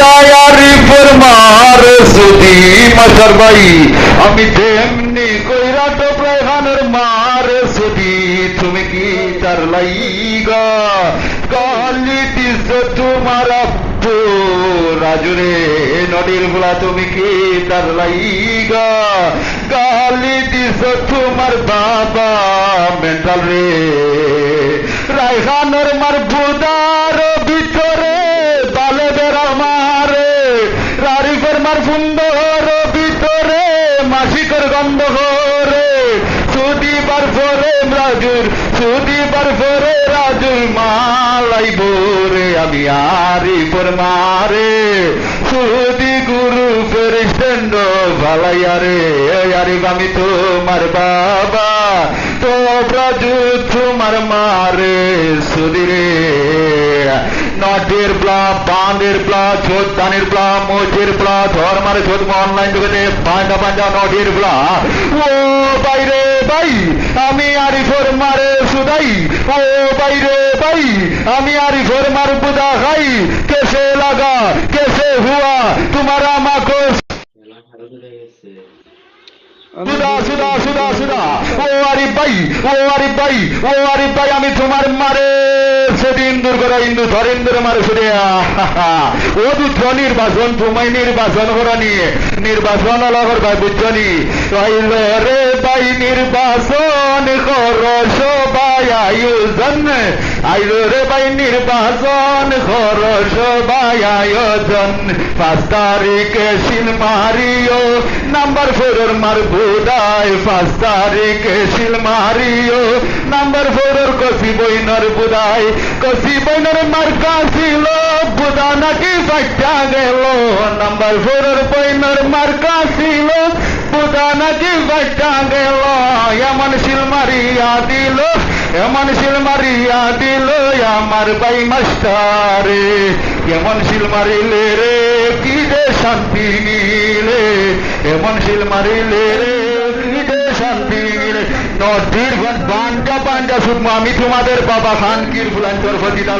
তায়ারি former সুদি Masar ভাই আমি তেমনি কইরা তো প্রায়হানের মার সুদি তুমি কি তার লাইগা গালি দিস তোমার আব্বু রাজুরে নদীর বলা তুমি কি তার লাইগা গালি দিস তোমার বাবা মেন্টাল রে রায়হানের মার বুদার ভিতরে বালে বেড়া মারে রারিফের মার সুন্দর ভিতরে মাসিকের গন্ধ করে সুদিবার পরে রাজুর সুদিবার পরে রাজুর মালাই বোরে আমি আরিফের মারে সুদি গুরু ফেরিস্টেন্ড ভালাইয়া রে আরিফ আমি তোমার বাবা তো রাজু তোমার মারে সুদি রে নটের ব্লা বাঁধের ব্লা ছোদানের ব্লা মোচের ব্লা ধর্মার ছোদ অনলাইন জগতে পাঁচা পাঁচা নটের ব্লা ও বাইরে ভাই আমি আরিফের মারে সুদাই ও বাইরে ভাই আমি আরিফের মার বুদা খাই কেসে লাগা কেসে হুয়া তোমারা আমাকে সুদা সুদা সুদা সুদা ও আরিফ ভাই আমি তোমার মারে সেদিন দুর্গরা হিন্দু ধরেন্দ্র মারে সুদে ও দুঃখ নির্বাচন তোমায় নির্বাচন করা নিয়ে নির্বাচন লগর ভাই বুঝছনি আইল রে ভাই নির্বাচন কর সবাই আয়োজন আইল রে ভাই নির্বাচন কর সবাই আয়োজন 5 তারিখে শিল মারিও নাম্বার 4 মার বুদাই 5 তারিখে শিল মারিও নাম্বার 4 কসি বইনর বুদাই কসি বইনর মার্কা ছিল বুদা নাকি বাচ্চা গেল নাম্বার 4 বইনর মার্কা ছিল বুদা নাকি বাচ্চা গেল এমন শিল মারিয়া দিল এমন শিল মারিয়া দিল আমার ভাই মাস্টারে এমন শিল মারিলে রে কি যে শান্তি মিলে এমন শিল মারিলে রে কি যে শান্তি মিলে নদীর বাঞ্জা বাঞ্জা শুধু আমি তোমাদের বাবা খান কির ফুলাঞ্চর ফজিদাল